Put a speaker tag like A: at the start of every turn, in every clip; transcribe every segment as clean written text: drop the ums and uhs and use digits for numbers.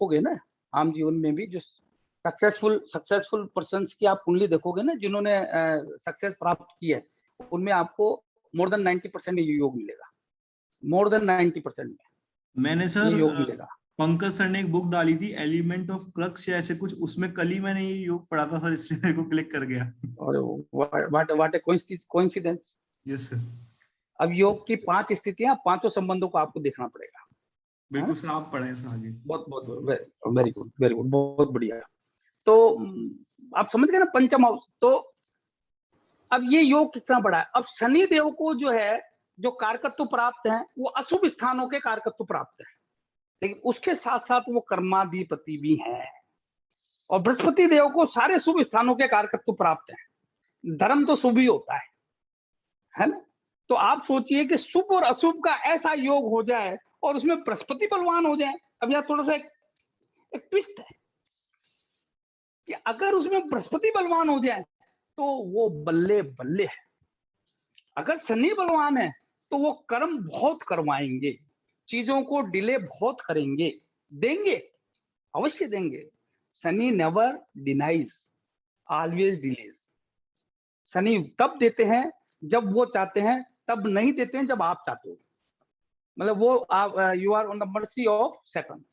A: देखोगे ना आम जीवन में भी, जो सक्सेसफुल पर्सन्स की आप कुंडली देखोगे ना, जिन्होंने सक्सेस प्राप्त की है, उनमें आपको मोर देन 90% में ये योग मिलेगा, मोर देन 90% में
B: मैंने
A: ये
B: सर
A: योग मिलेगा।
B: पंकज सर ने एक बुक डाली थी एलिमेंट ऑफ क्रक्स या ऐसे कुछ, उसमें कल ही मैंने ये योग पढ़ा था सर, इसलिए मेरे को क्लिक कर गया।
A: और what A coincidence.
B: Yes sir.
A: अब योग की 5 स्थितियां, 5 संबंधों को आपको देखना पड़ेगा।
B: बिल्कुल सर, आप पढ़े सर आगे।
A: बहुत बहुत वेरी गुड, वेरी गुड, बहुत बढ़िया। तो आप समझ गए ना पंचम हाउस। तो अब ये योग कितना बड़ा है। अब शनि देव को जो है, जो कारकत्व प्राप्त है, वो अशुभ स्थानों के कारकत्व प्राप्त है, लेकिन उसके साथ साथ वो कर्माधिपति भी है। और बृहस्पति देव को सारे शुभ स्थानों के कारकत्व प्राप्त है। धर्म तो शुभ ही होता है ना। तो आप सोचिए कि शुभ और अशुभ का ऐसा योग हो जाए और उसमें बृहस्पति बलवान हो जाए। अब यह थोड़ा सा एक ट्विस्ट है कि अगर उसमें बृहस्पति बलवान हो जाए तो वो बल्ले बल्ले है। अगर शनि बलवान है तो वो कर्म बहुत करवाएंगे, चीजों को डिले बहुत करेंगे, देंगे, अवश्य देंगे। Shani never denies, always delays. Shani तब देते हैं जब वो चाहते हैं, तब नहीं देते हैं जब आप चाहते हो। मतलब वो आप you are on the mercy of second,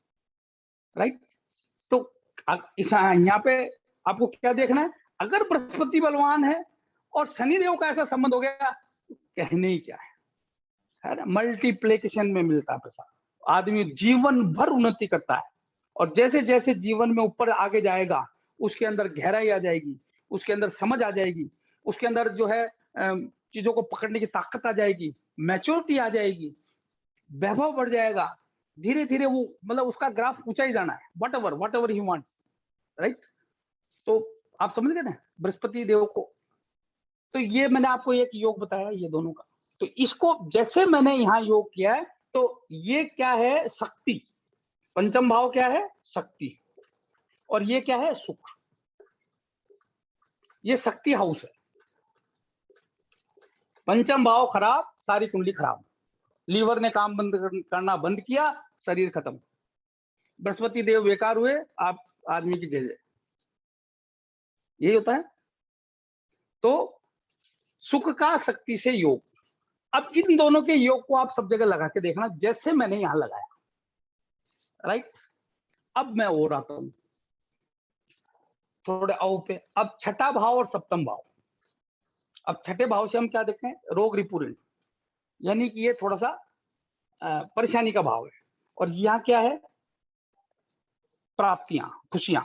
A: right. तो यहाँ पे आपको क्या देखना है, अगर बृहस्पति बलवान है और शनिदेव का ऐसा संबंध हो गया, कहने ही क्या है ना। मल्टीप्लिकेशन में मिलता है पैसा, आदमी जीवन भर उन्नति करता है। और जैसे जैसे जीवन में ऊपर आगे जाएगा, उसके अंदर गहराई आ जाएगी, उसके अंदर समझ आ जाएगी, उसके अंदर जो है चीजों को पकड़ने की ताकत आ जाएगी, मैच्योरिटी आ जाएगी, वैभव बढ़ जाएगा। धीरे धीरे वो मतलब उसका ग्राफ ऊंचा ही जाना है, what ever he wants, right. तो आप समझ गए ना बृहस्पति देव को। तो ये मैंने आपको एक योग बताया ये दोनों का। तो इसको जैसे मैंने यहाँ योग किया है, तो ये क्या है, शक्ति। पंचम भाव क्या है, शक्ति। और ये क्या है, सुख। ये शक्ति हाउस है। पंचम भाव खराब, सारी कुंडली खराब। लीवर ने काम बंद करना बंद किया, शरीर खत्म। बृहस्पति देव बेकार हुए, आप आदमी की जय जय। यही होता है। तो सुख का शक्ति से योग। अब इन दोनों के योग को आप सब जगह लगा के देखना, जैसे मैंने यहां लगाया, राइट। अब मैं और आता हूं थोड़े औ पे। अब छठा भाव और सप्तम भाव। अब छठे भाव से हम क्या देखते हैं, रोग रिपुरण, यानी कि ये थोड़ा सा परेशानी का भाव है। और यहां क्या है, प्राप्तियां, खुशियां,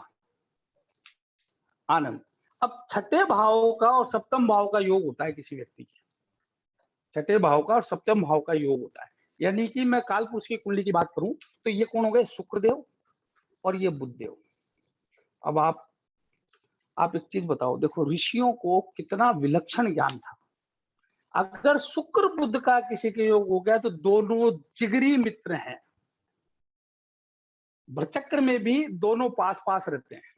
A: आनंद। अब छठे भाव का और सप्तम भाव का योग होता है किसी व्यक्ति के, छठे भाव का और सप्तम भाव का योग होता है। यानी कि मैं काल पुरुष की कुंडली की बात करूं तो ये कौन हो गए, शुक्रदेव और ये बुधदेव। अब आप एक चीज बताओ, देखो ऋषियों को कितना विलक्षण ज्ञान था। अगर शुक्र बुध का किसी के योग हो गया तो दोनों जिगरी मित्र हैं। भ्रचक्र में भी दोनों पास पास रहते हैं,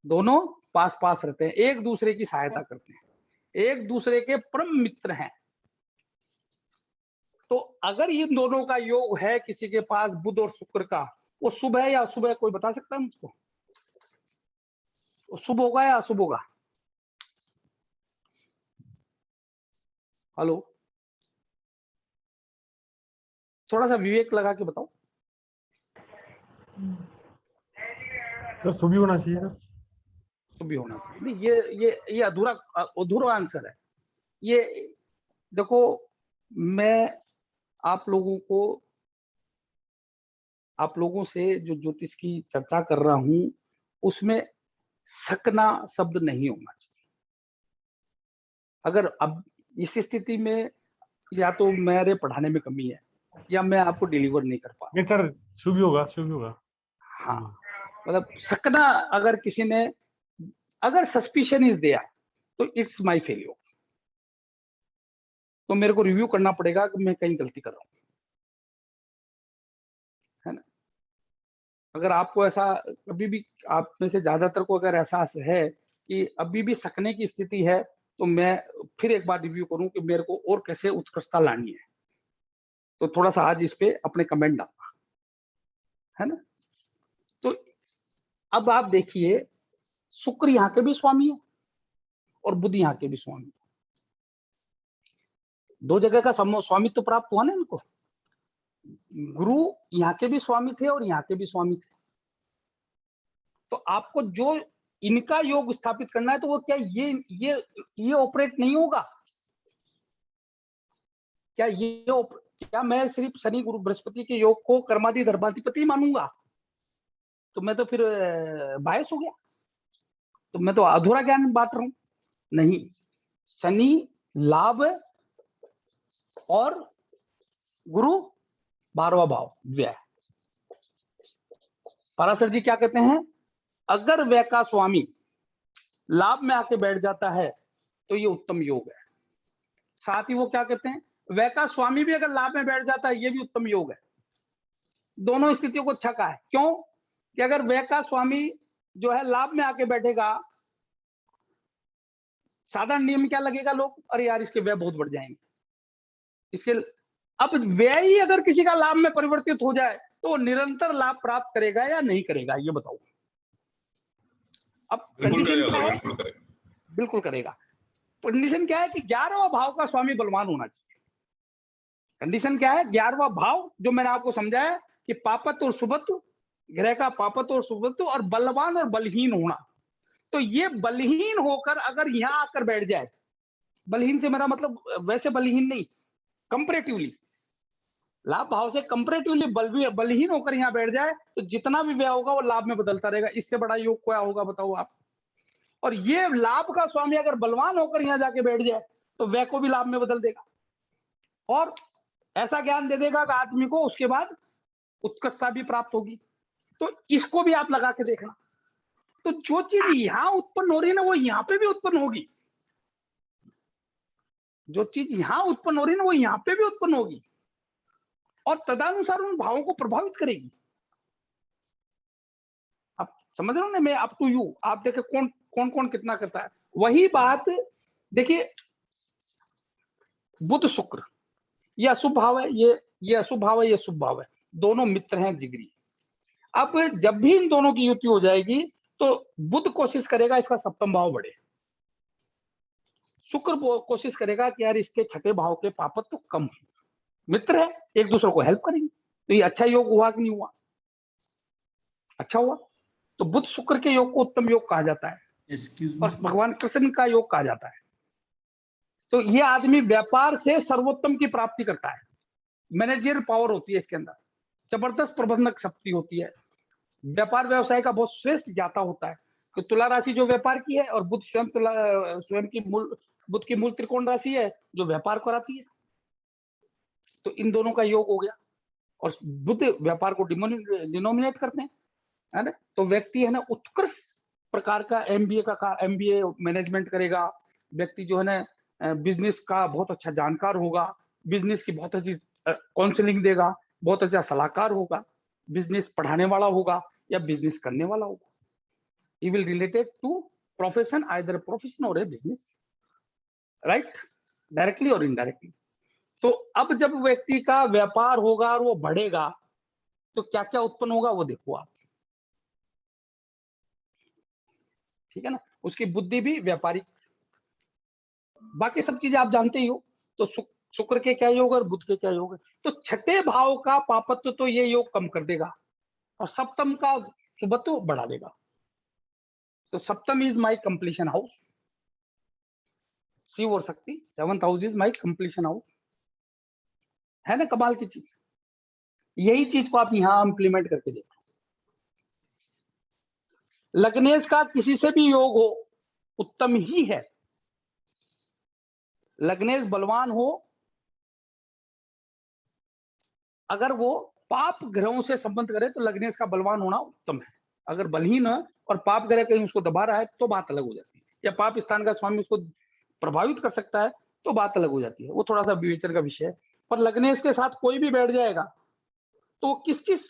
A: दोनों पास पास रहते हैं, एक दूसरे की सहायता करते हैं, एक दूसरे के परम मित्र हैं। तो अगर इन दोनों का योग है किसी के पास, बुध और शुक्र का, वो शुभ है या अशुभ है, कोई बता सकता है मुझको? वो शुभ होगा या अशुभ होगा? हेलो, थोड़ा सा विवेक लगा के बताओ।
C: सर शुभ ही होना चाहिए सर।
A: शुभ ही होना चाहिए। नहीं, ये अधूरा आंसर है ये। देखो, मैं आप लोगों से जो ज्योतिष की चर्चा कर रहा हूं, उसमें सकना शब्द नहीं होना चाहिए। अगर अब इस स्थिति में या तो मेरे पढ़ाने में कमी है या मैं आपको डिलीवर नहीं कर पा।
C: नहीं सर, शुभ ही होगा, शुभ ही होगा।
A: हाँ, मतलब सकना, अगर किसी ने अगर सस्पिशन इज दिया तो इट्स माय फेलियर। तो मेरे को रिव्यू करना पड़ेगा कि मैं कहीं गलती कर रहा हूं, है ना। अगर आपको ऐसा अभी भी, आप में से ज्यादातर को अगर एहसास है कि अभी भी सकने की स्थिति है, तो मैं फिर एक बार रिव्यू करूं कि मेरे को और कैसे उत्कृष्टता लानी है। तो थोड़ा सा आज इस पे अपने कमेंट डालना, है ना। अब आप देखिए, शुक्र यहाँ के भी स्वामी है और बुध यहाँ के भी स्वामी है। दो जगह का स्वामित्व तो प्राप्त हुआ ना इनको। गुरु यहाँ के भी स्वामी थे और यहाँ के भी स्वामी थे। तो आपको जो इनका योग स्थापित करना है, तो वो क्या ये ऑपरेट नहीं होगा क्या? क्या मैं सिर्फ शनि गुरु बृहस्पति के योग को कर्मादि धर्माधिपति मानूंगा? तो मैं तो फिर बायस हो गया, तो मैं तो अधूरा ज्ञान बांट रहा हूं। नहीं, शनि लाभ और गुरु 12वां भाव व्यय। पराशर जी क्या कहते हैं? अगर व्यय का स्वामी लाभ में आके बैठ जाता है तो ये उत्तम योग है। साथ ही वो क्या कहते हैं, व्यय का स्वामी भी अगर लाभ में बैठ जाता है ये भी उत्तम योग है। दोनों स्थितियों को अच्छा कहा है। क्यों? कि अगर व्यय का स्वामी जो है लाभ में आके बैठेगा, साधारण नियम क्या लगेगा, लोग अरे यार इसके व्यय बहुत बढ़ जाएंगे इसके। अब व्यय ही अगर किसी का लाभ में परिवर्तित हो जाए तो निरंतर लाभ प्राप्त करेगा या नहीं करेगा, ये बताओ। अब कंडीशन क्या है? बिल्कुल करेगा। कंडीशन क्या है कि 11वां भाव का स्वामी बलवान होना चाहिए। कंडीशन क्या है? 11वां भाव जो मैंने आपको समझाया कि पापत्व और शुभत्व, ग्रह का पापत्व और शुभत्व और बलवान और बलहीन होना। तो ये बलहीन होकर अगर यहां आकर बैठ जाए, बलहीन से मेरा मतलब वैसे बलहीन नहीं, कंपैरेटिवली लाभ भाव से कंपैरेटिवली बलहीन होकर यहां बैठ जाए, तो जितना भी व्यय होगा वो लाभ में बदलता रहेगा। इससे बड़ा योग क्या होगा बताओ आप? और ये लाभ का स्वामी अगर बलवान होकर यहां जाके बैठ जाए तो व्यय को भी लाभ में बदल देगा और ऐसा ज्ञान दे देगा कि आदमी को उसके बाद उत्कृष्टता भी प्राप्त होगी। तो इसको भी आप लगा के देखना। तो जो चीज यहां उत्पन्न हो रही है ना, वो यहां पे भी उत्पन्न होगी। जो चीज यहां उत्पन्न हो रही है ना, वो यहां पे भी उत्पन्न होगी और तदनुसार उन भावों को प्रभावित करेगी। आप समझ रहे हो ना? मैं अप टू यू, आप देखे कौन कौन कितना करता है। वही बात देखिए, बुध शुक्र ये अशुभ भाव है, ये अशुभ भाव है, ये शुभ भाव है, दोनों मित्र हैं जिगरी। अब जब भी इन दोनों की युति हो जाएगी तो बुध कोशिश करेगा इसका सप्तम भाव बढ़े, शुक्र कोशिश करेगा कि यार इसके छठे भाव के पापत्व तो कम हो। मित्र है, एक दूसरे को हेल्प करेंगे। तो ये अच्छा योग हुआ कि नहीं हुआ? अच्छा हुआ। तो बुध शुक्र के योग को उत्तम योग कहा जाता है और भगवान कृष्ण का योग कहा जाता है। तो ये आदमी व्यापार से सर्वोत्तम की प्राप्ति करता है। मैनेजर पावर होती है इसके अंदर, जबरदस्त प्रबंधक शक्ति होती है, व्यापार व्यवसाय का बहुत श्रेष्ठ ज्ञाता होता है। तो तुला राशि जो व्यापार की है और बुध स्वयं की बुध की मूल त्रिकोण राशि है जो व्यापार कराती है। तो इन दोनों का योग हो गया और बुध व्यापार को डिनोमिनेट करते हैं, है ना? तो व्यक्ति है ना उत्कृष्ट प्रकार का एमबीए मैनेजमेंट करेगा। व्यक्ति जो है ना बिजनेस का बहुत अच्छा जानकार होगा, बिजनेस की बहुत अच्छी काउंसलिंग देगा, बहुत अच्छा सलाहकार होगा, बिजनेस पढ़ाने वाला होगा या बिजनेस करने वाला होगा। He will related to profession, either profession और ए बिजनेस, राइट, डायरेक्टली और इनडायरेक्टली। तो अब जब व्यक्ति का व्यापार होगा और वो बढ़ेगा तो क्या क्या उत्पन्न होगा वो देखो आप, ठीक है ना? उसकी बुद्धि भी व्यापारिक, बाकी सब चीजें आप जानते ही हो। तो शुक्र के क्या योग और बुध के क्या योग है? तो छठे भाव का पापत्व तो ये योग कम कर देगा और सप्तम का शुभत्व बढ़ा देगा। तो सप्तम is my completion house, Shiv और Shakti, 7th house is my completion house. है ना कमाल की चीज? यही चीज को आप यहां इंप्लीमेंट करके देखो। लग्नेश का किसी से भी योग हो उत्तम ही है। लग्नेश बलवान हो, अगर वो पाप ग्रहों से संबंध करे तो लग्नेश का बलवान होना उत्तम है। अगर बलहीन है और पाप ग्रह कहीं उसको दबा रहा है तो बात अलग हो जाती है, या पाप स्थान का स्वामी उसको प्रभावित कर सकता है तो बात अलग हो जाती है, वो थोड़ा सा विवेचन का विषय है। पर लग्नेश के साथ कोई भी बैठ जाएगा तो किस किस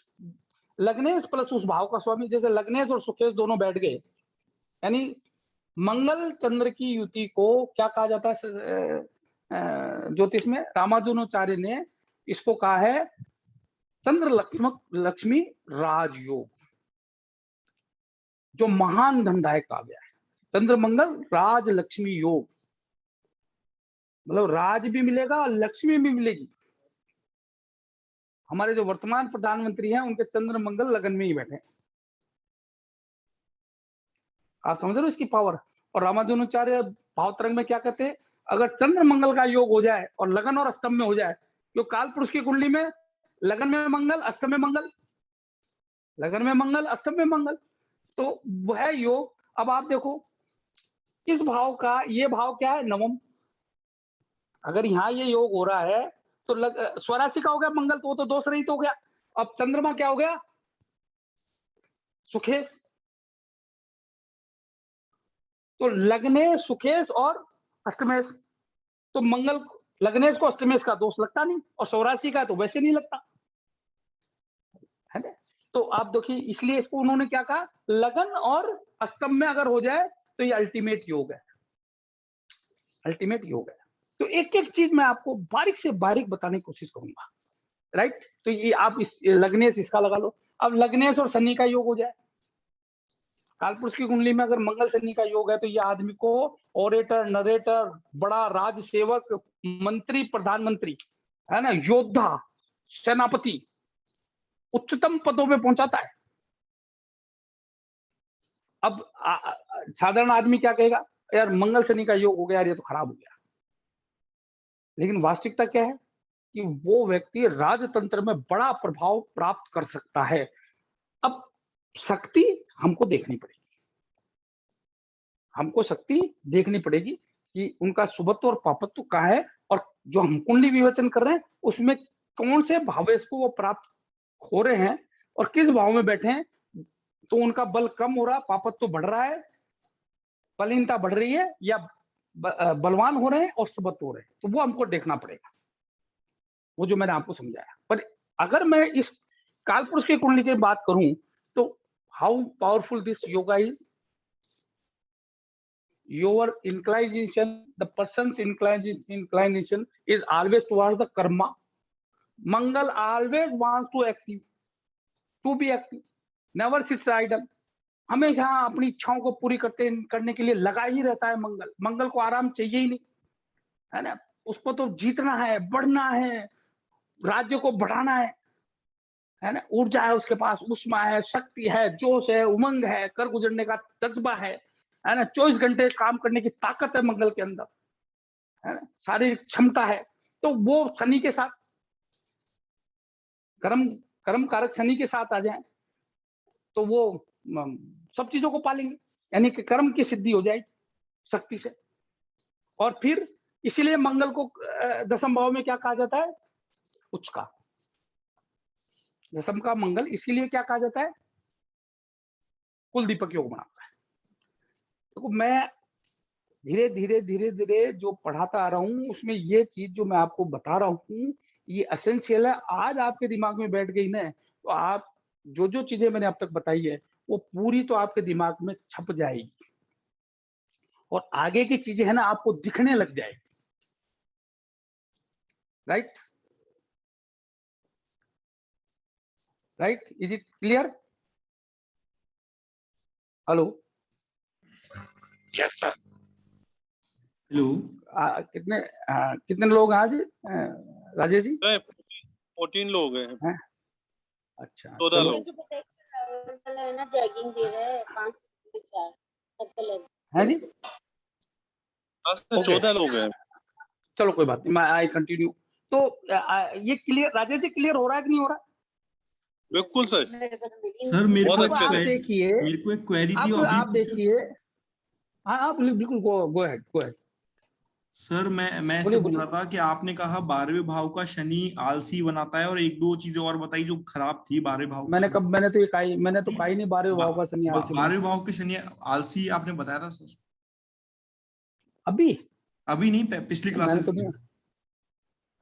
A: लग्नेश प्लस उस भाव का स्वामी, जैसे लग्नेश और सुकेश दोनों बैठ गए, यानी मंगल चंद्र की युति को क्या कहा जाता है ज्योतिष में? रामानुजाचार्य ने इसको कहा है चंद्र लक्ष्मी राजयोग। जो महान धनदायक कहा गया है। चंद्र मंगल राज लक्ष्मी योग, मतलब राज भी मिलेगा और लक्ष्मी भी मिलेगी। हमारे जो वर्तमान प्रधानमंत्री हैं उनके चंद्र मंगल लगन में ही बैठे हैं। आप समझ रहे हो इसकी पावर। और रामानुजाचार्य भावतरंग में क्या कहते हैं, अगर चंद्र मंगल का योग हो जाए और लगन और अष्टम में हो जाए, तो काल पुरुष की कुंडली में लगन में मंगल, अष्टम में मंगल, लगन में मंगल, अष्टम में मंगल, तो वह योग। अब आप देखो इस भाव का, ये भाव क्या है, नवम। अगर यहाँ ये योग हो रहा है तो स्वराशि का हो गया मंगल, तो वो तो दोष रहित हो गया। अब चंद्रमा क्या हो गया, सुखेश। तो लग्नेश, सुखेश और अष्टमेश, तो मंगल लग्नेश को अष्टमेश का दोष लगता नहीं, और स्वराशि का तो वैसे नहीं लगता है ना। तो आप देखिए, इसलिए इसको उन्होंने क्या कहा, लगन और अष्टम में अगर हो जाए तो ये अल्टीमेट योग है, अल्टीमेट योग है। तो एक एक चीज मैं आपको बारीक से बारीक बताने की कोशिश करूंगा, राइट। तो ये आप इस लग्नेश इसका लगा लो। अब लग्नेश और शनि का योग हो जाए, कालपुरुष की कुंडली में अगर मंगल शनि का योग है, तो ये आदमी को ओरेटर, नरेटर, बड़ा राज सेवक, मंत्री, प्रधानमंत्री, है ना, योद्धा, सेनापति, उच्चतम पदों पे पहुंचाता है। अब साधारण आदमी क्या कहेगा, यार मंगल शनि का योग हो गया, यार ये तो खराब हो गया। लेकिन वास्तविकता क्या है कि वो व्यक्ति राजतंत्र में बड़ा प्रभाव प्राप्त कर सकता है। अब शक्ति हमको देखनी पड़ेगी, हमको शक्ति देखनी पड़ेगी कि उनका शुभत्व और पापत्व कहाँ है, और जो हम कुंडली विवेचन कर रहे हैं उसमें कौन से भावेश को वो प्राप्त हो रहे हैं और किस भाव में बैठे हैं। तो उनका बल कम हो रहा, पापत्व बढ़ रहा है, बलहीनता बढ़ रही है, या बलवान हो रहे हैं और शुभत्व हो रहे हैं, तो वो हमको देखना पड़ेगा, वो जो मैंने आपको समझाया। पर अगर मैं इस कालपुरुष की कुंडली की बात करूं तो how powerful this yoga is, your inclination, the person's inclination is always towards the karma. Mangal always wants to be active, never sits idle. हमेशा अपनी इच्छाओं को पूरी करने के लिए लगा ही रहता है मंगल। मंगल को आराम चाहिए ही नहीं, है ना। उसको तो जीतना है, बढ़ना है, राज्य को बढ़ाना है ना। ऊर्जा है उसके पास, ऊष्मा है, शक्ति है, जोश है, उमंग है, कर गुजरने का जज्बा है ना। 24 घंटे काम करने की ताकत है मंगल के अंदर, है ना, शारीरिक क्षमता है। तो वो शनि के साथ, कर्म कारक शनि के साथ आ जाए तो वो सब चीजों को पालेंगे, यानी कि कर्म की सिद्धि हो जाएगी शक्ति से। और फिर इसीलिए मंगल को दशम भाव में क्या कहा जाता है, उच्च का। दशम का मंगल इसीलिए क्या कहा जाता है, कुल दीपक योग बनाता है। तो मैं धीरे धीरे जो पढ़ाता आ रहा हूँ उसमें ये चीज जो मैं आपको बता रहा हूँ ये एसेंशियल है। आज आपके दिमाग में बैठ गई ना, तो आप जो चीजें मैंने अब तक बताई है वो पूरी तो आपके दिमाग में छप जाएगी, और आगे की चीजें है ना आपको दिखने लग जाएगी, right. Right, is it clear? Hello,
D: yes sir.
B: Hello,
A: कितने लोग आज राजेश जी?
D: 14 लोग हैं।
A: अच्छा,
D: 14 लोग
E: है ना, जैगिंग दे रहे हैं 5 4 सर्कल
A: है जी।
D: 14 लोग हैं।
A: चलो कोई बात नहीं, मैं आई कंटिन्यू। तो ये क्लियर राजेश जी, क्लियर हो रहा है कि नहीं हो रहा?
D: बिल्कुल सर।
B: सर मेरे
D: बहुत
B: को
D: अच्छे से।
A: देखिए,
B: मेरे को एक क्वेरी थी
A: आप देखिए। हाँ बिल्कुल, गो अहेड।
B: सर मैं ऐसे बोल रहा था कि आपने कहा 12वें भाव का शनि आलसी बनाता है, और एक दो चीजें और बताई जो खराब थी 12वें भाव।
A: मैंने तो कहा ही नहीं 12वें भाव का शनि आलसी।
B: 12वें भाव के शनि आलसी आपने बताया था सर? अभी नहीं, पिछली क्लासेस में।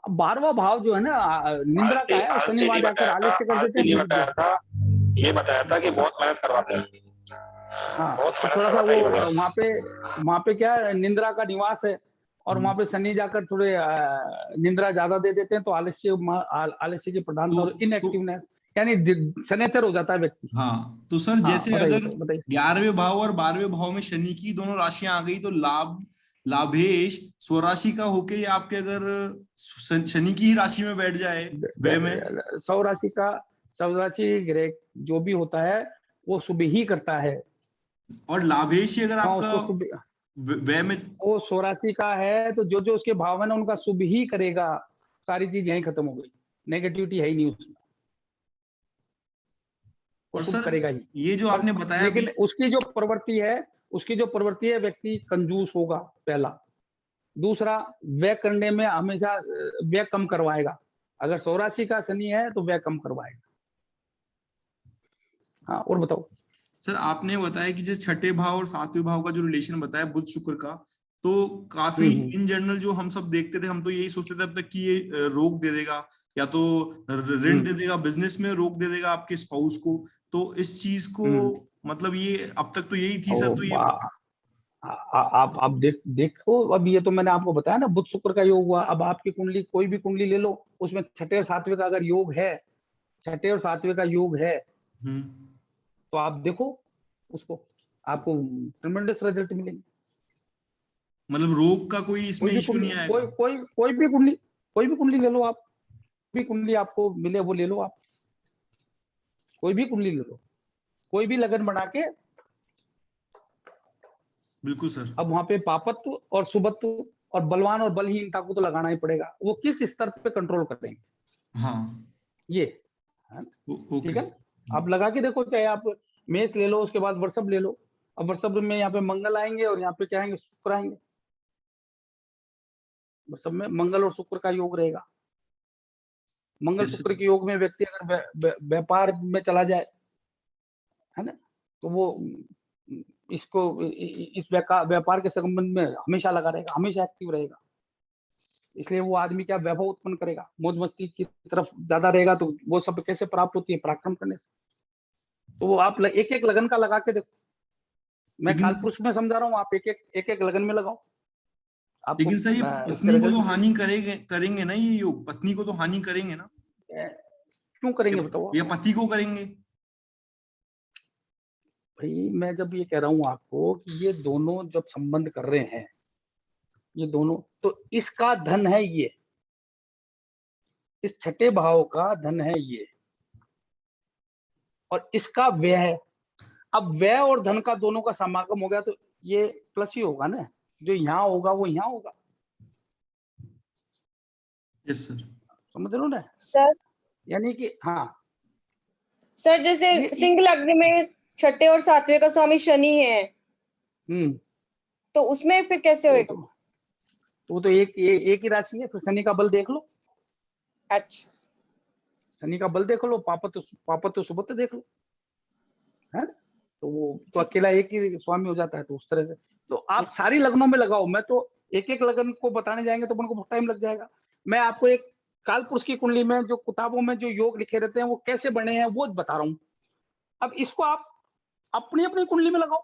A: 12वां भाव जो है ना निंद्रा का है, शनि वहां जाकर आलस्य कर देते हैं।
D: ये बताया था कि बहुत मेहनत करवाते हैं।
A: हाँ, थोड़ा सा वो वहाँ पे क्या है, निंद्रा का निवास है, और वहाँ पे शनि जाकर थोड़े निंद्रा ज्यादा दे देते हैं, तो आलस्य की प्रधानता और इनएक्टिवनेस, यानी शनिचर हो जाता है व्यक्ति।
B: हाँ तो सर
A: हाँ,
B: जैसे
A: बताइए
B: अगर
A: बताइए।
B: 11वें भाव और 12वें भाव में शनि की दोनों राशियां आ गई तो लाभेश स्वराशि का होके ये आपके अगर शनि की ही राशि में बैठ जाए व्यय में,
A: सौ राशि का, सौ राशि ग्रह जो भी होता है वो शुभ ही करता है।
B: और लाभेश ही अगर
A: हाँ,
B: आपका
A: उसको शुभ,
B: व्यय में,
A: वो सौ राशि का है तो जो जो उसके भाव है ना उनका शुभ ही करेगा। सारी चीज यहीं खत्म हो गई, नेगेटिविटी है ही नहीं उसमें, वो
B: और
A: शुभ
B: सर
A: करेगा ही।
B: ये जो
A: पर
B: आपने बताया
A: लेकिन
B: अभी,
A: उसकी जो प्रवृत्ति है, उसकी जो प्रवृत्ति है, व्यक्ति कंजूस होगा पहला। दूसरा, व्यय करने में हमेशा व्यय कम करवाएगा। अगर सौ राशि का शनि है तो व्यय कम करवाएगा। हाँ, और बताओ।
B: सर आपने बताया कि जैसे छठे भाव और सातवें भाव का जो रिलेशन बताया बुध शुक्र का, तो काफी
A: हम्म
B: इन जनरल जो हम सब देखते थे, हम तो यही सोचते थे अब तक कि ये रोक दे देगा या तो ऋण दे
A: हम्म
B: देगा, बिजनेस में रोक दे देगा आपके स्पाउस को। तो इस चीज को
A: हम्म
B: मतलब ये अब तक तो यही थी
A: ओ
B: सर, तो ये
A: आप देखो, अब ये तो मैंने आपको बताया ना, बुध शुक्र का योग हुआ। अब आपकी कुंडली, कोई भी कुंडली ले लो, उसमें छठे और सातवें का अगर योग है, छठे और सातवें का योग है,
B: हम्म,
A: तो आप देखो उसको, आपको ट्रिमेंडस रिजल्ट मिलेंगे।
B: मतलब रोग का कोई
A: कोई
B: इसमें
A: भी
B: इश्यू
A: कुंडली,
B: नहीं आएगा।
A: कोई भी कुंडली ले लो आप, कोई भी कुंडली आपको मिले वो ले लो आप, कोई भी कुंडली ले लो, कोई भी लगन बना के।
B: बिल्कुल सर।
A: अब वहां पे पापत्व और सुबत्व और बलवान और बलहीनता को तो लगाना ही पड़ेगा। वो किस स्तर पे कंट्रोल करेंगे
B: हाँ
A: ये, है ना?
B: ओके
A: ठीक है,
B: सर।
A: आप लगा के देखो। चाहे आप मेष ले लो, उसके बाद वृषभ ले लो। अब वृषभ में यहाँ पे मंगल आएंगे और यहाँ पे क्या आएंगे, शुक्र आएंगे। वृषभ में मंगल और शुक्र का योग रहेगा। मंगल
B: यस
A: शुक्र
B: सर।
A: के योग में व्यक्ति अगर व्यापार में चला जाए, है ना, तो वो इसको इस व्यापार के संबंध में हमेशा लगा रहेगा, हमेशा एक्टिव रहेगा। इसलिए वो आदमी क्या वैभव उत्पन्न करेगा, मौज मस्ती की तरफ ज्यादा रहेगा। तो वो सब कैसे प्राप्त होती है, पराक्रम करने से। तो वो आप एक एक लगन का लगा के देखो। मैं
B: लेकिन
A: काल पुरुष में समझा रहा हूँ, आप एक एक लगन में लगाओ, आपको
B: लेकिन सर ये
A: इसके
B: पत्नी को
A: रिजल्ट
B: तो
A: मिलेंगे।
B: हानि करेंगे करेंगे ना, ये योग पत्नी को तो हानि करेंगे ना,
A: क्यों
B: या,
A: करेंगे बताओ आप।
B: या पति को करेंगे।
A: भाई मैं जब ये कह रहा हूँ आपको कि ये दोनों जब संबंध कर रहे हैं, ये दोनों, तो इसका धन है ये, इस छठे भाव का धन है ये, और इसका व्यय है। अब व्यय और धन का दोनों का समागम हो गया तो ये प्लस ही होगा ना। जो यहाँ होगा वो यहाँ होगा।
B: Yes sir.
A: समझ लो ना।
E: सर
A: यानी कि हाँ,
E: सर जैसे
A: ये
E: सिंह लग्न में छठे और सातवें का स्वामी शनि है,
A: हम्म
E: तो उसमें फिर कैसे
A: तो
E: होएगा?
A: वो तो एक ही राशि है। फिर शनि का बल देख लो,
E: अच्छा,
A: शनि का बल देख लो, पापत्व सुबत्व देख लो, है ना? तो वो तो
E: ठीक।
A: अकेला एक ही स्वामी हो जाता है। तो उस तरह से तो आप सारी लगनों में लगाओ। मैं तो एक एक लगन को बताने जाएंगे तो अपन को बहुत टाइम लग जाएगा। मैं आपको एक काल पुरुष की कुंडली में जो किताबों में जो योग लिखे रहते हैं वो कैसे बने हैं वो बता रहा हूँ। अब इसको आप अपनी अपनी कुंडली में लगाओ,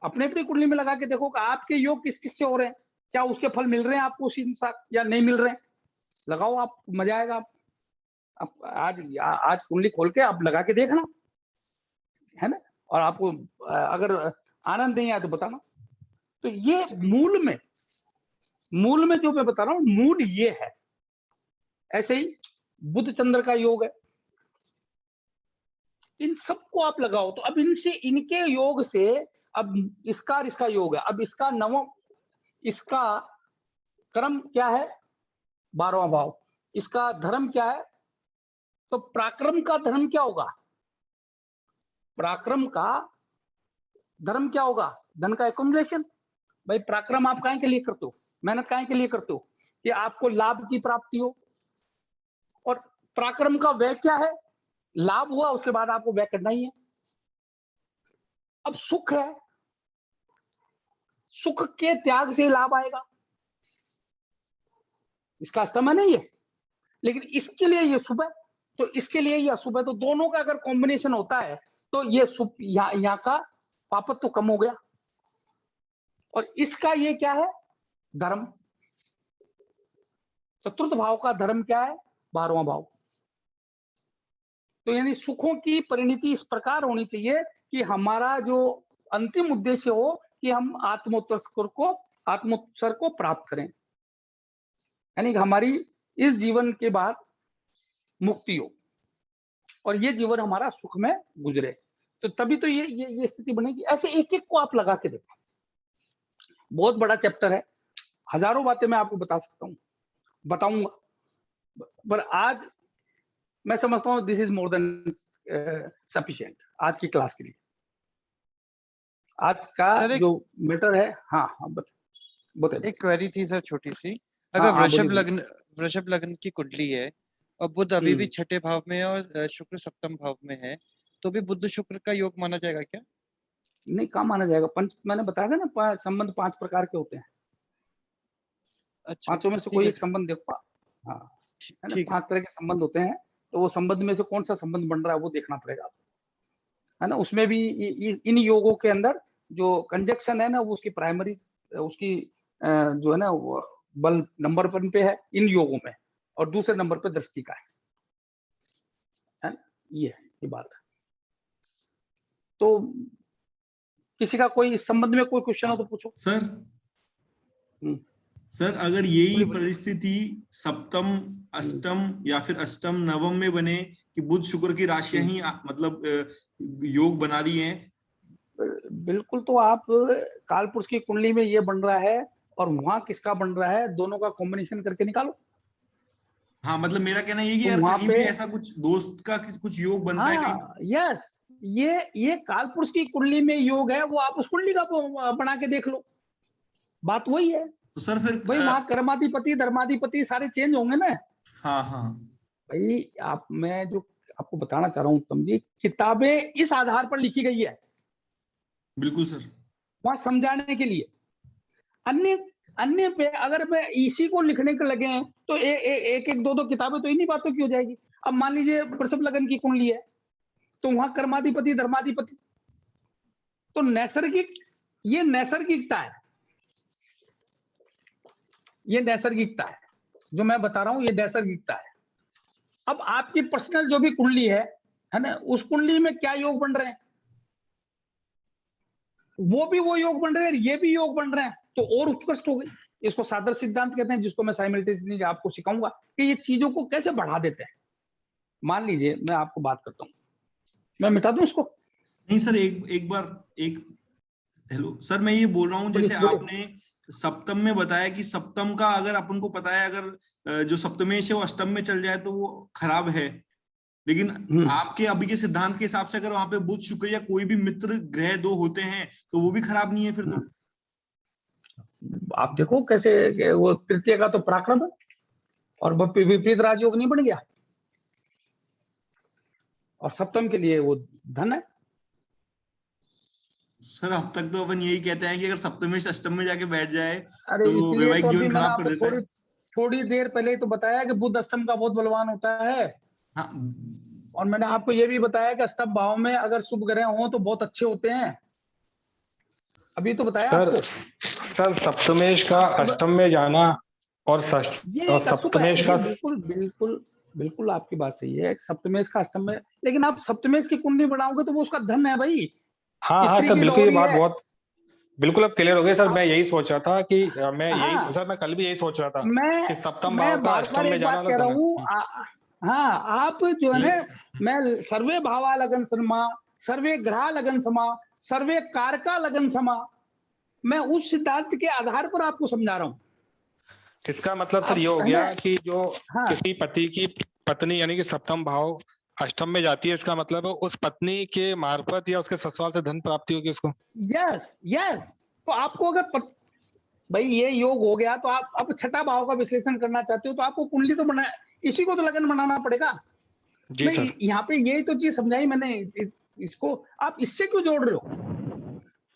A: अपनी अपनी कुंडली में लगा के देखो कि आपके योग किस किस से हो रहे हैं, क्या उसके फल मिल रहे हैं आपको उसी अनुसार या नहीं मिल रहे हैं। लगाओ आप, मजा आएगा। आप आज कुंडली खोल के आप लगा के देखना, है ना। और आपको अगर आनंद नहीं आया तो बताना। तो ये मूल में जो मैं बता रहा हूँ, मूल ये है। ऐसे ही बुध चंद्र का योग है, इन सबको आप लगाओ। तो अब इनसे, इनके योग से, अब इसका योग है। अब इसका नवम, इसका कर्म क्या है, 12वां भाव। इसका धर्म क्या है, तो पराक्रम का धर्म क्या होगा, पराक्रम का धर्म क्या होगा, धन का एकोमोडेशन। भाई पराक्रम आप काहे के लिए करते हो, मेहनत काहे के लिए करते हो, कि आपको लाभ की प्राप्ति हो। और पराक्रम का व्यय क्या है, लाभ हुआ उसके बाद आपको व्यय करना ही है। अब सुख है, सुख के त्याग से लाभ आएगा, इसका अष्टम है नहीं है। लेकिन इसके लिए ये शुभ है, तो इसके लिए ये अशुभ है। तो दोनों का अगर कॉम्बिनेशन होता है तो ये शुभ, यहाँ का पापत्व तो कम हो गया। और इसका ये क्या है, धर्म। चतुर्थ भाव का धर्म क्या है, 12वां भाव। तो यानी सुखों की परिणति इस प्रकार होनी चाहिए कि हमारा जो अंतिम उद्देश्य हो कि हम आत्मोत्सर को प्राप्त करें, यानी कि हमारी इस जीवन के बाद मुक्ति हो और ये जीवन हमारा सुख में गुजरे। तो तभी तो ये स्थिति बनेगी। ऐसे एक एक को आप लगा के देखो, बहुत बड़ा चैप्टर है, हजारों बातें मैं आपको बता सकता हूँ, बताऊंगा, पर आज मैं समझता हूँ this is more than sufficient आज की क्लास के लिए। आज का जो मैटर है, हाँ हाँ बताइए।
F: एक क्वेरी थी सर छोटी सी, अगर वृषभ लग्न की कुंडली है और बुध अभी भी छठे भाव में है और शुक्र सप्तम भाव में है, तो भी बुध शुक्र का योग माना जाएगा क्या?
A: नहीं, कहाँ माना जाएगा? मैंने बताया था ना, संबंध 5 प्रकार के होते हैं।
F: अच्छा,
A: पांचों में से कोई एक संबंध देखो। हाँ, है ना, 5 तरह के संबंध होते हैं, तो वो संबंध में से कौन सा संबंध बन रहा है वो देखना पड़ेगा, है ना। उसमें भी इन योगों के अंदर जो कंजक्शन है ना, वो उसकी प्राइमरी, उसकी जो है ना, वो बल नंबर 1 पे है इन योगों में, और दूसरे नंबर पे दृष्टि का है ना। ये बात है। तो किसी का कोई इस संबंध में कोई क्वेश्चन हो तो पूछो
B: सर। अगर यही परिस्थिति सप्तम, अष्टम या फिर अष्टम नवम में बने कि बुध शुक्र की राशियां ही मतलब योग बना रही हैं,
A: बिल्कुल, तो आप कालपुरुष की कुंडली में ये बन रहा है और वहां किसका बन रहा है, दोनों का कॉम्बिनेशन करके निकालो।
B: हाँ, मतलब मेरा कहना ये कि
A: तो
B: यार कहीं भी ऐसा कुछ दोस्त का कुछ योग बनता है कहीं।
A: यस, ये कालपुरुष की कुंडली में योग है, वो आप उस कुंडली का बना के देख लो, बात वही है।
B: तो सर फिर
A: भाई वहां कर्माधिपति धर्माधिपति सारे चेंज होंगे ना।
B: हाँ
A: भाई मैं जो आपको बताना चाह रहा हूँ उत्तम जी, किताबें इस आधार पर लिखी गई है,
B: बिल्कुल सर,
A: वहां समझाने के लिए। अन्य पे अगर मैं इसी को लिखने के लगे हैं तो एक 2 किताबें तो इन्हीं बातों की हो जाएगी। अब मान लीजिए वृषभ लग्न की कुंडली है, तो वहां कर्माधिपति धर्माधिपति, तो ये नैसर्गिकता है, ये नैसर्गिकता है जो मैं बता रहा हूं, ये नैसर्गिकता है। अब आपकी पर्सनल जो भी कुंडली है ना, उस कुंडली में क्या योग बन रहे हैं, वो योग बन रहे हैं, ये भी योग बन रहे हैं, तो और उत्कृष्ट हो गई। इसको सादर सिद्धांत कहते हैं, जिसको मैं साइमल्टेनियसली आपको सिखाऊंगा कि ये चीजों को कैसे बढ़ा देते हैं। मान लीजिए मैं आपको बात करता हूं, मैं मिटा दूं इसको?
B: नहीं सर, हेलो सर, मैं ये बोल रहा हूँ जैसे आपने सप्तम में बताया कि सप्तम का अगर अपन को पता है, अगर जो सप्तमेश है वो अष्टम में चल जाए तो वो खराब है, लेकिन आपके अभी के सिद्धांत के हिसाब से अगर वहां पे बुध शुक्र या कोई भी मित्र ग्रह 2 होते हैं तो वो भी खराब नहीं है फिर तो।
A: आप देखो कैसे वो तृतीय का तो पराक्रम है और विपरीत राजयोग नहीं बन गया, और सप्तम के लिए वो धन है।
B: सर अब तक तो अपन यही कहते हैं कि अगर सप्तमेश अष्टम में जाके बैठ जाए
A: अरे
B: तो वैवाहिक जीवन खराब कर देता है।
A: थोड़ी देर पहले ही तो बताया कि बुध अष्टम का बहुत बलवान होता है।
B: हाँ,
A: और मैंने आपको ये भी बताया कि अष्टम भाव में अगर शुभ ग्रह हो तो बहुत अच्छे होते हैं, अभी तो बताया आपको।
C: सर सप्तमेश का अष्टम में जाना और सप्तमेश का
A: बिल्कुल आपकी बात सही है, सप्तमेश का अष्टम में, लेकिन आप सप्तमेश की कुंडली बनाओगे तो वो उसका धन है भाई।
C: हाँ सर, बिल्कुल ये बात बहुत बिल्कुल अब क्लियर हो गई सर। मैं यही सोच रहा था कि मैं कल भी यही सोच रहा था कि सप्तम भाव का अष्टम में जाना
A: कह रहा हूँ। हाँ, आप जो है ना, मैं सर्वे भावा लगन समा, सर्वे ग्रह लगन समा, सर्वे कारका लगन समा, मैं उस सिद्धांत के आधार पर आपको समझा रहा हूँ।
C: इसका मतलब सर ये हो गया कि जो किसी पति की पत्नी यानी कि सप्तम भाव अष्टम में जाती है, इसका मतलब उस पत्नी के मार्फत या उसके ससुराल से धन प्राप्ति होगी उसको।
A: यस। तो आपको अगर भाई ये योग हो गया, तो आप अब छठा भाव का विश्लेषण करना चाहते हो तो आपको कुंडली तो बना, इसी को तो लगन बनाना पड़ेगा।
C: जी सर,
A: यहाँ पे यही तो चीज समझाई मैंने, इसको आप इससे क्यों जोड़ रहे हो?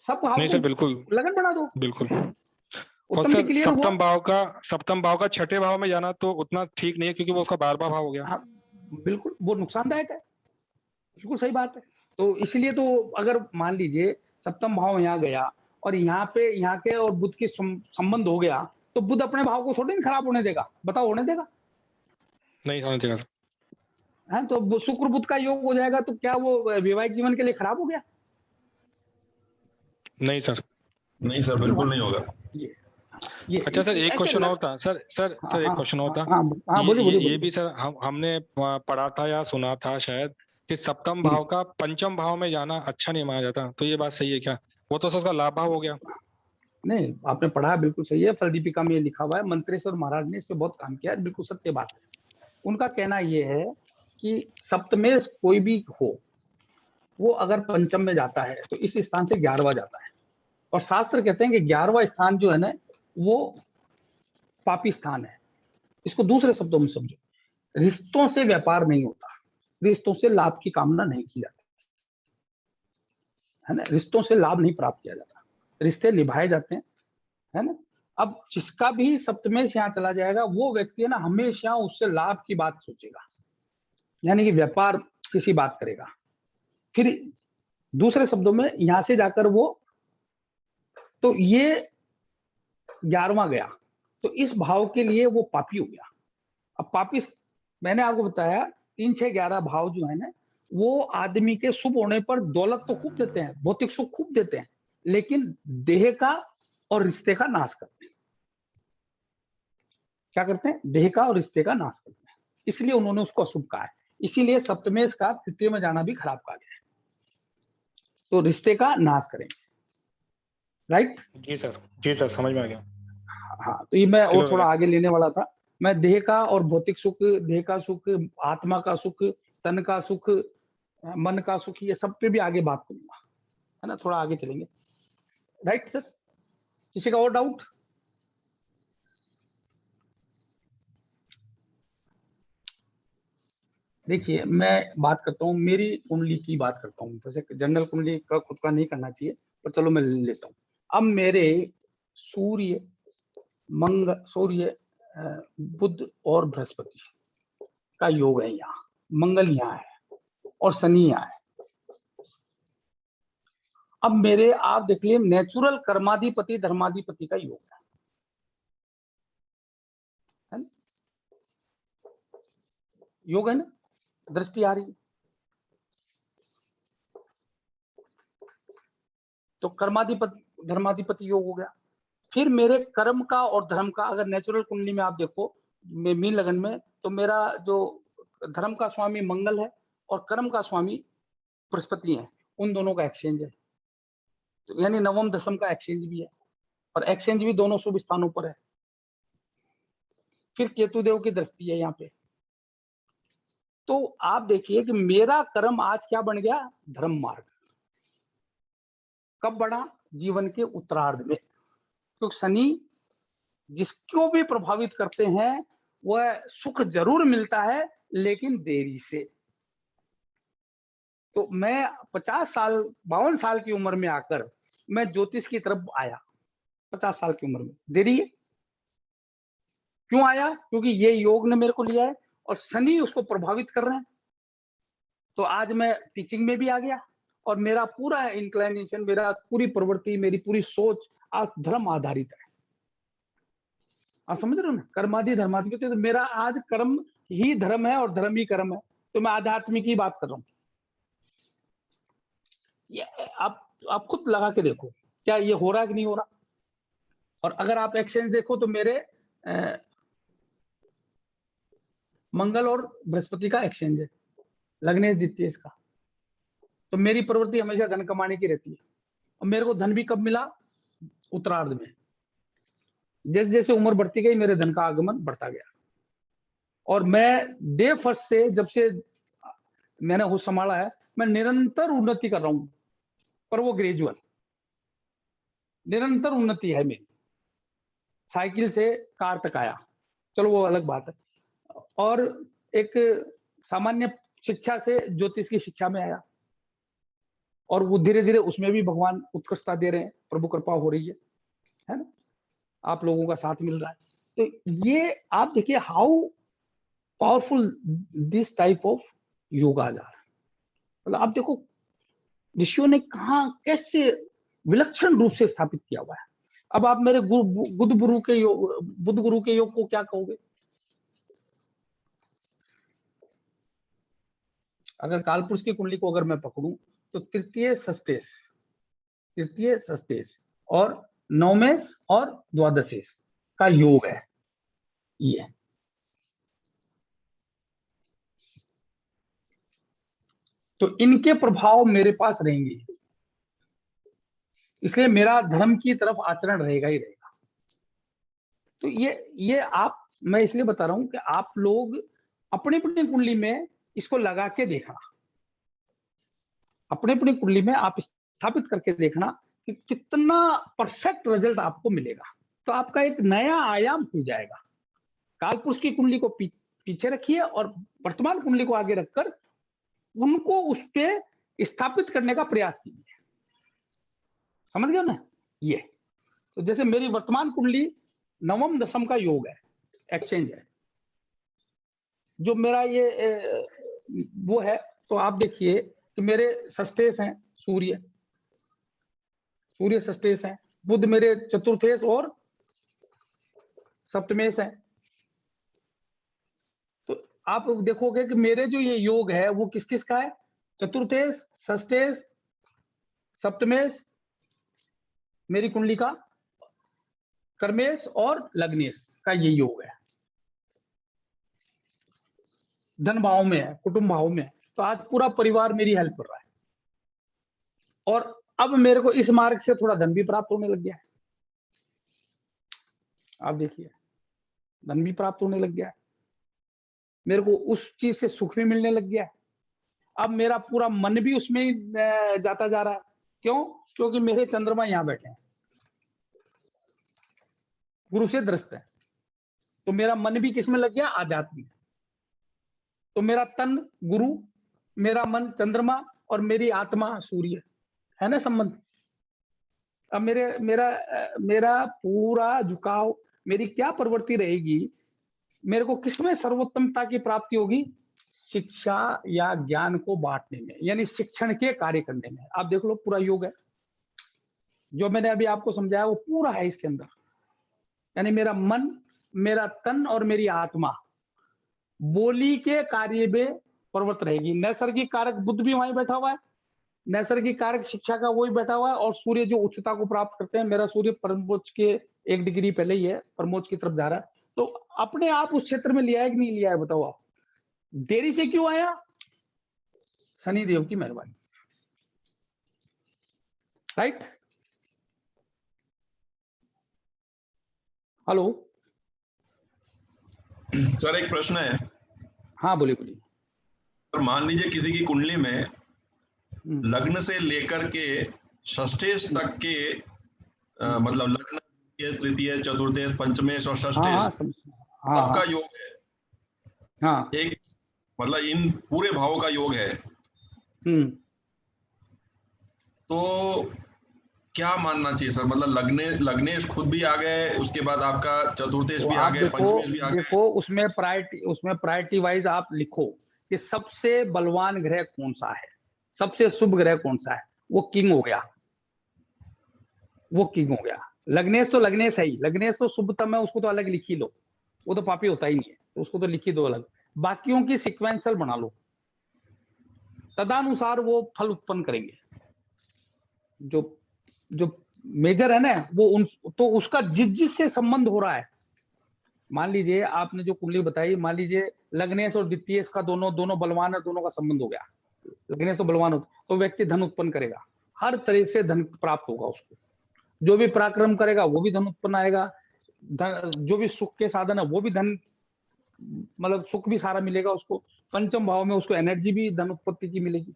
A: सब भाव
C: नहीं सर, बिल्कुल
A: लगन बना दो,
C: बिल्कुल। और सर सप्तम भाव का छठे भाव में जाना तो उतना ठीक नहीं है, क्योंकि वो उसका 12वां भाव हो गया।
A: बिल्कुल, वो नुकसानदायक है, बिल्कुल सही बात है। तो इसलिए तो अगर मान लीजिए सप्तम भाव यहाँ गया और यहाँ के और बुध के संबंध हो गया, तो बुध अपने भाव को थोड़ी खराब होने देगा, बताओ, होने देगा?
C: नहीं होने देगा।
A: है, तो वो शुक्र बुध का योग हो जाएगा तो क्या वो वैवाहिक जीवन के लिए खराब हो गया?
C: नहीं सर,
D: नहीं सर, बिल्कुल नहीं होगा।
A: ये
C: अच्छा सर, एक
A: ऐसे
C: क्वेश्चन
A: लग...
C: और था सर,
A: हाँ
C: एक
A: हाँ
C: क्वेश्चन और था।
A: हाँ हाँ, बोलिए बोलिए
C: ये
A: बोलिए।
C: भी सर हमने पढ़ा था या सुना था शायद कि सप्तम भाव का पंचम भाव में जाना अच्छा नहीं माना जाता, तो ये बात सही है क्या? वो तो सर उसका लाभ भाव हो गया।
A: नहीं, आपने पढ़ा बिल्कुल सही है, फल दीपिका में ये लिखा हुआ है, मंत्रेश्वर महाराज ने इस पे बहुत काम किया है, बिल्कुल सत्य बात है। उनका कहना ये है कि सप्तमेश कोई भी हो, वो अगर पंचम में जाता है तो इस स्थान से 11वां जाता है, और शास्त्र कहते हैं कि 11वां स्थान जो है ना, वो पापी स्थान है। इसको दूसरे शब्दों में समझो, रिश्तों से व्यापार नहीं होता, रिश्तों से लाभ की कामना नहीं की जाती है ना, रिश्तों से लाभ नहीं प्राप्त किया जाता, रिश्ते निभाए जाते हैं, है ना। अब जिसका भी सप्तमेश यहाँ चला जाएगा, वो व्यक्ति है ना हमेशा उससे लाभ की बात सोचेगा, यानी कि व्यापार किसी बात करेगा। फिर दूसरे शब्दों में यहां से जाकर वो, तो ये 11वां गया, तो इस भाव के लिए वो पापी हो गया। अब पापी, मैंने आपको बताया 3, 6, 11 भाव जो है ना, वो आदमी के शुभ होने पर दौलत तो खूब देते हैं, भौतिक सुख खूब देते हैं, लेकिन देह का और रिश्ते का नाश करते हैं। क्या करते हैं? देह का और रिश्ते का नाश करते हैं, इसलिए उन्होंने उसको अशुभ कहा है। इसीलिए सप्तमेश का तृतीय में जाना भी खराब कहा गया है, तो रिश्ते का नाश करेंगे, राइट?
C: जी सर, समझ में आ गया।
A: हाँ, तो ये मैं और
C: चलो
A: थोड़ा आगे लेने वाला था। मैं देह का और भौतिक सुख, देह का सुख, आत्मा का सुख, तन का सुख, मन का सुख, ये सब पे भी आगे बात करूंगा, है ना, थोड़ा आगे चलेंगे, राइट सर? किसी का और डाउट? देखिए, मैं बात करता हूँ, मेरी कुंडली की बात करता हूँ, जैसे जनरल कुंडली का खुद का नहीं करना चाहिए, पर चलो मैं लेता हूँ। अब मेरे सूर्य, सूर्य, बुध और बृहस्पति का योग है यहाँ, मंगल यहाँ है और शनि यहाँ है। अब मेरे, आप देख लिए, नेचुरल कर्माधिपति धर्माधिपति का योग है ना? योग है ना, दृष्टि आ रही है, तो कर्माधिपति धर्माधिपति योग हो गया। फिर मेरे कर्म का और धर्म का, अगर नेचुरल कुंडली में आप देखो मीन लगन में, तो मेरा जो धर्म का स्वामी मंगल है और कर्म का स्वामी बृहस्पति है, उन दोनों का एक्सचेंज है, तो यानी नवम दशम का एक्सचेंज भी है, और एक्सचेंज भी दोनों शुभ स्थानों पर है। फिर केतु देव की दृष्टि है यहाँ पे, तो आप देखिए कि मेरा कर्म आज क्या बन गया? धर्म मार्ग। कब बढ़ा? जीवन के उत्तरार्ध में, क्योंकि शनि जिसको भी प्रभावित करते हैं वह सुख जरूर मिलता है, लेकिन देरी से। तो मैं 50 साल 52 साल की उम्र में आकर मैं ज्योतिष की तरफ आया, 50 साल की उम्र में। देरी है। क्यों आया? क्योंकि ये योग ने मेरे को लिया है और शनि उसको प्रभावित कर रहे हैं, तो आज मैं टीचिंग में भी आ गया, और मेरा पूरा इंक्लाइनेशन, मेरा पूरी प्रवृत्ति, मेरी पूरी सोच आज धर्म आधारित है। आप समझ रहे हो ना, कर्मादि धर्मादि, तो मेरा आज कर्म ही धर्म है और धर्म ही कर्म है, तो मैं आध्यात्मिक की बात कर रहा हूँ। ये आप खुद लगा के देखो, क्या ये हो रहा है कि नहीं हो रहा? और अगर आप एक्सचेंज देखो तो मेरे मंगल और बृहस्पति का एक्सचेंज है, लग्नेश द्वितीय का, तो मेरी प्रवृत्ति हमेशा धन कमाने की रहती है, और मेरे को धन भी कब मिला? उत्तरार्ध में। जैसे जैसे उम्र बढ़ती गई मेरे धन का आगमन बढ़ता गया, और मैं डे फर्स्ट से, जब से मैंने होश संभाला है, मैं निरंतर उन्नति कर रहा हूं, पर वो ग्रेजुअल, निरंतर उन्नति है मेरी। साइकिल से कार तक आया, चलो वो अलग बात है, और एक सामान्य शिक्षा से ज्योतिष की शिक्षा में आया, और वो धीरे धीरे उसमें भी भगवान उत्कृष्टता दे रहे हैं, प्रभु कृपा हो रही है ना, आप लोगों का साथ मिल रहा है। तो ये आप देखिए how powerful this type of yoga जा रहा है। मतलब आप देखो ऋषियों ने कहा कैसे विलक्षण रूप से स्थापित किया हुआ है। अब आप मेरे बुध गुरु के योग को क्या कहोगे? अगर कालपुरुष की कुंडली को अगर मैं पकड़ूं तो तृतीय षष्टेश और नवमेश और द्वादशेश का योग है ये। तो इनके प्रभाव मेरे पास रहेंगे, इसलिए मेरा धर्म की तरफ आचरण रहेगा ही रहेगा। तो ये आप, मैं इसलिए बता रहा हूं कि आप लोग अपनी अपनी कुंडली में इसको लगा के देखना, अपनी अपनी कुंडली में आप स्थापित करके देखना कि कितना परफेक्ट रिजल्ट आपको मिलेगा। तो आपका एक नया आयाम खुल जाएगा। कालपुरुष की कुंडली को पीछे रखिए और वर्तमान कुंडली को आगे रखकर उनको उस पे स्थापित करने का प्रयास कीजिए। समझ गए ना ये? तो जैसे मेरी वर्तमान कुंडली नवम दशम का योग है, एक्सचेंज है, जो मेरा ये वो है। तो आप देखिए कि मेरे षष्टेश हैं, सूर्य षष्टेश हैं, बुध मेरे चतुर्थेश और सप्तमेश है। तो आप देखोगे कि मेरे जो ये योग है वो किस किस का है? चतुर्थेश, षष्टेश, सप्तमेश मेरी कुंडली का, कर्मेश और लग्नेश का ये योग है। धन भाव में है, कुटुंब भाव में है। तो आज पूरा परिवार मेरी हेल्प कर रहा है और अब मेरे को इस मार्ग से थोड़ा धन भी प्राप्त होने लग गया है। आप देखिए धन भी प्राप्त होने लग गया है, मेरे को उस चीज से सुख भी मिलने लग गया है। अब मेरा पूरा मन भी उसमें ही जाता जा रहा है। क्यों? क्योंकि मेरे चंद्रमा यहां बैठे हैं, गुरु से दृष्ट है, तो मेरा मन भी किसमें लग गया? आध्यात्म में। तो मेरा तन गुरु, मेरा मन चंद्रमा और मेरी आत्मा सूर्य है ना संबंध। अब मेरा पूरा झुकाव, मेरी क्या प्रवृत्ति रहेगी? मेरे को किसमें सर्वोत्तमता की प्राप्ति होगी? शिक्षा या ज्ञान को बांटने में, यानी शिक्षण के कार्य करने में। आप देख लो पूरा योग है, जो मैंने अभी आपको समझाया वो पूरा है इसके अंदर। यानी मेरा मन, मेरा तन और मेरी आत्मा बोली के कार्य में प्रवृत्त रहेगी। नैसर्गिक कारक बुध भी वहीं बैठा हुआ है, नैसर्गिक कारक शिक्षा का वही बैठा हुआ है, और सूर्य जो उच्चता को प्राप्त करते हैं, मेरा सूर्य परमोच्च के 1 डिग्री पहले ही है, परमोच्च की तरफ जा रहा है। तो अपने आप उस क्षेत्र में लिया है कि नहीं लिया है बताओ आप? देरी से क्यों आया? शनि देव की मेहरबानी, राइट? हेलो
D: सर एक प्रश्न है।
A: हाँ बोलिए बोलिए।
D: सर मान लीजिए किसी की कुंडली में लग्न से लेकर के षष्ठेश तक के मतलब लग्न, तृतीय, चतुर्थेश, पंचमेश और षष्ठेश सबका योग है।
A: हाँ,
D: एक मतलब इन पूरे भावों का योग है। तो क्या मानना चाहिए सर? मतलब लग्नेश खुद भी आ गए, उसके बाद आपका चतुर्थेश भी आ गए, पंचमेश भी आ गए।
A: देखो उसमें प्रायोरिटी वाइज आप लिखो कि सबसे बलवान ग्रह कौन सा है, सबसे शुभ ग्रह कौन सा है। वो किंग हो गया, वो किंग हो गया। लग्नेश तो लग्नेश है ही, लग्नेश तो शुभतम है, उसको तो अलग लिख ही लो, वो तो पापी होता ही नहीं है, तो उसको तो लिखी दो अलग। बाकियों की सिक्वेंशियल बना लो, तदानुसार वो फल उत्पन्न करेंगे। जो मेजर है ना वो तो उसका जिससे संबंध हो रहा है। मान लीजिए आपने जो कुंडली बताई, मान लीजिए लग्नेश और द्वितीय का दोनों बलवान है, दोनों का संबंध हो गया, लग्नेश तो बलवान हो, तो व्यक्ति धन उत्पन्न करेगा, हर तरह से धन प्राप्त होगा उसको। जो भी पराक्रम करेगा वो भी धन उत्पन्न आएगा, जो भी सुख के साधन है वो भी धन, मतलब सुख भी सारा मिलेगा उसको। पंचम भाव में उसको एनर्जी भी धन उत्पत्ति की मिलेगी।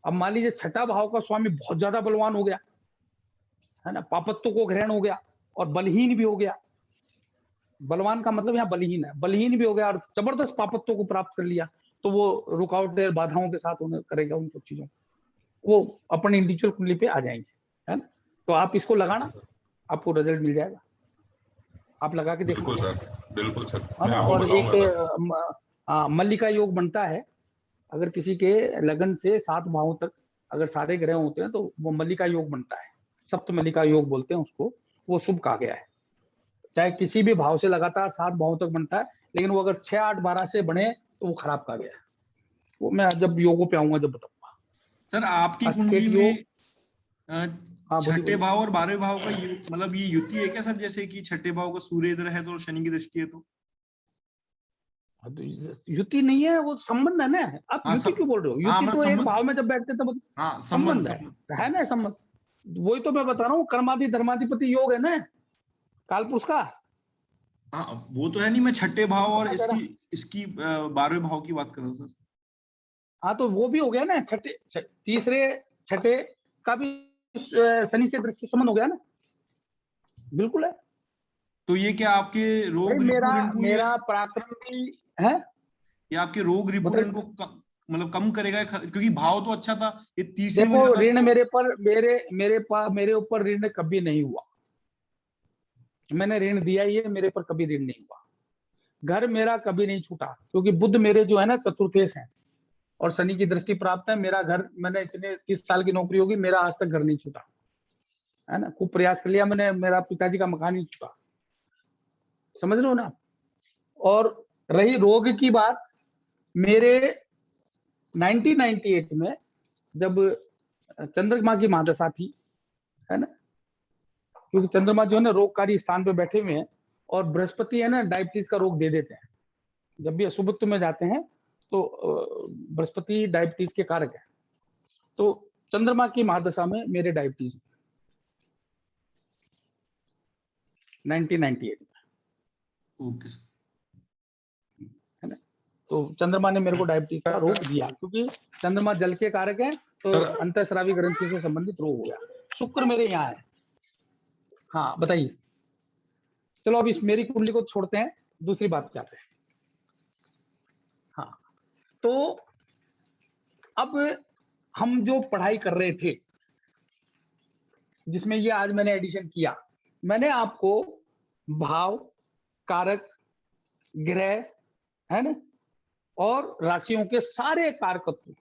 A: अब मान लीजिए छठा भाव का स्वामी बहुत ज्यादा बलवान हो गया है ना, पापत्व को ग्रहण हो गया और बलहीन भी हो गया। बलवान का मतलब यहाँ बलहीन है, बलहीन भी हो गया और जबरदस्त पापत्व को प्राप्त कर लिया, तो वो रुकावटें बाधाओं के साथ होने करेगा उन सब चीजों, वो अपने इंडिविजुअल कुंडली पे आ जाएंगे, है ना। तो आप इसको लगाना, आपको रिजल्ट मिल जाएगा, आप लगा के देखो।
D: बिल्कुल सर, बिल्कुल सर।
A: और एक मल्लिका योग बनता है, अगर किसी के लगन से 7 भावों तक अगर सारे ग्रह होते हैं तो वो मल्लिका योग बनता है, सप्त मल्लिका योग बोलते हैं उसको, वो शुभ कहा गया है। चाहे किसी भी भाव से लगातार 7 भावों तक बनता है, लेकिन वो अगर 6, 8, 12 से बने तो वो खराब कहा गया है। वो मैं जब योगों पे आऊंगा जब बताऊंगा।
B: सर आपकी
A: अस्केट
B: कुंडली
A: योग,
B: में
A: हाँ बोलिए
B: छठे
A: बोलिए।
B: भाव और 12वें भाव का मतलब ये युति है क्या सर? जैसे कि छठे भाव का सूर्य इधर है तो शनि की दृष्टि है तो
A: युति नहीं है, वो संबंध है ना। आप
B: हाँ
A: युति क्यों बोल रहे हो?
B: हाँ
A: युति
B: मैं
A: तो एक
B: संबंध,
A: भाव में जब बैठते तब
B: हाँ
A: संबंध है ना संबंध। वही तो मैं बता रहा हूँ, कर्मादि धर्माधिपति योग है ना कालपुरुष का।
B: हाँ वो तो है नहीं, मैं छठे भाव और
A: पता चला।
B: इसकी 12वें भाव की बात कर रहा हूँ सर।
A: हाँ तो वो भी हो गया ना, तीसरे छठे का भी शनि से दृष्टि संबंध हो गया ना, बिल्कुल है।
B: तो ये क्या आपके रोग
A: मेरा
B: रिपुदन को
A: मेरा पराक्रम भी है,
B: ये आपके रोग रिपुदन को मतलब कम करेगा? क्योंकि भाव तो अच्छा था, ये तीसरे में
A: देखो
B: जाता
A: ऋण
B: तो...
A: मेरे ऊपर ऋण कभी नहीं हुआ। मैंने ऋण दिया ही है, मेरे पर कभी ऋण नहीं हुआ। घर मेरा कभी नहीं छूटा, क्योंकि बुध मेरे जो है ना चतुर्थेश है और शनि की दृष्टि प्राप्त है। मेरा घर, मैंने इतने 30 साल की नौकरी होगी, मेरा आज तक घर नहीं छूटा है ना। खूब प्रयास कर लिया मैंने, मेरा पिताजी का मकान नहीं छूटा, समझ रहे हो ना। और रही रोग की बात, मेरे 1998 में जब चंद्रमा की महादशा थी, है ना, क्योंकि चंद्रमा जो है ना रोगकारी स्थान पे बैठे हुए हैं, और बृहस्पति है ना डायबिटीज का रोग दे देते हैं। जब भी अशुभत्व में जाते हैं तो बृहस्पति डायबिटीज के कारक है। तो चंद्रमा की महादशा में मेरे डायबिटीज 1998 में,
B: ओके सर।
A: है ना। तो चंद्रमा ने मेरे को डायबिटीज का रोग दिया, क्योंकि चंद्रमा जल के कारक है, तो अंतःस्रावी ग्रंथियों से संबंधित रोग हो गया। शुक्र मेरे यहाँ है। हाँ बताइए। चलो अब इस मेरी कुंडली को छोड़ते हैं, दूसरी बात क्या है। हाँ तो अब हम जो पढ़ाई कर रहे थे, जिसमें ये आज मैंने एडिशन किया, मैंने आपको भाव, कारक, ग्रह, है ना, और राशियों के सारे कारकत्व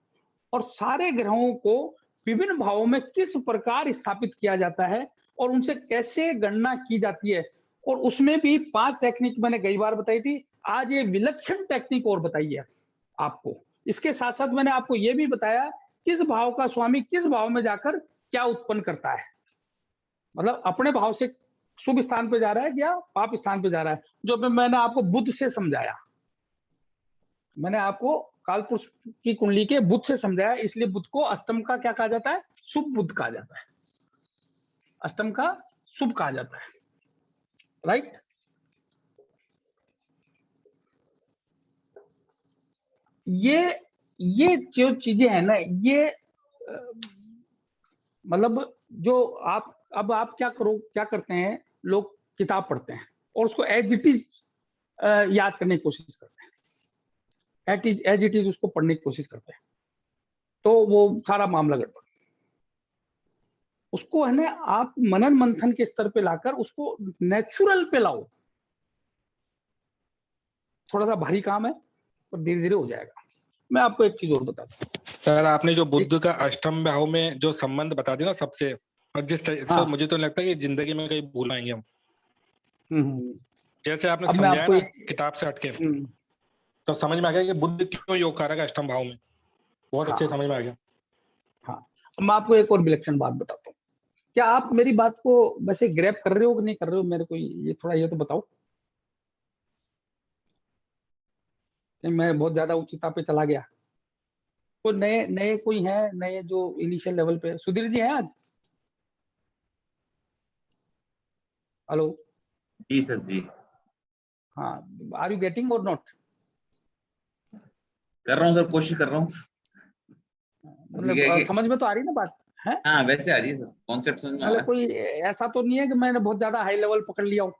A: और सारे ग्रहों को विभिन्न भावों में किस प्रकार स्थापित किया जाता है और उनसे कैसे गणना की जाती है, और उसमें भी 5 टेक्निक मैंने कई बार बताई थी। आज ये विलक्षण टेक्निक और बताइए आपको। इसके साथ साथ मैंने आपको यह भी बताया किस भाव का स्वामी किस भाव में जाकर क्या उत्पन्न करता है, मतलब अपने भाव से शुभ स्थान पे जा रहा है या पाप स्थान पे जा रहा है। जो मैंने आपको बुध से समझाया, मैंने आपको कालपुरुष की कुंडली के बुध से समझाया, इसलिए बुध को अष्टम का क्या कहा जाता है? शुभ बुध कहा जाता है, अष्टम का शुभ कहा जाता है, राइट। ये जो चीजें है ना, ये मतलब जो आप अब आप क्या करते हैं, लोग किताब पढ़ते हैं और उसको एज इट इज याद करने की कोशिश करते हैं, एज इट इज उसको पढ़ने की कोशिश करते हैं, तो वो सारा मामला गड़बड़। उसको है ना आप मनन मंथन के स्तर पे लाकर उसको नेचुरल पे लाओ। थोड़ा सा भारी काम है और धीरे धीरे हो जाएगा। मैं आपको एक चीज और बताता हूँ
C: सर, आपने जो बुध का अष्टम भाव में जो संबंध बता दिया ना सबसे, और जिस
A: हाँ।
C: मुझे तो लगता है कि जिंदगी में कहीं भूल आएंगे हम। जैसे आपने समझाया ना किताब से हटके, तो समझ में आ गया कि बुध क्यों योग कारक है अष्टम भाव में। बहुत अच्छे समझ में आ गया।
A: हाँ, मैं आपको एक और विलक्षण बात बताता हूँ। क्या आप मेरी बात को वैसे ग्रैब कर रहे हो कि नहीं कर रहे हो? मेरे को ये थोड़ा ये तो बताओ। मैं बहुत ज्यादा उच्चता पे चला गया? कोई नए नए कोई है, नए जो इनिशियल लेवल पे? सुधीर जी हैं आज? हेलो।
G: जी सर जी।
A: हाँ, आर यू गेटिंग और नॉट?
G: कर रहा हूँ सर, कोशिश कर रहा हूँ।
A: मतलब समझ में तो आ रही ना बात है?
G: हाँ वैसे आ रही है सर, कॉन्सेप्ट समझ में आ रहा
A: मतलब
G: है।
A: कोई ऐसा तो नहीं है कि मैंने बहुत ज्यादा हाई लेवल पकड़ लिया हो?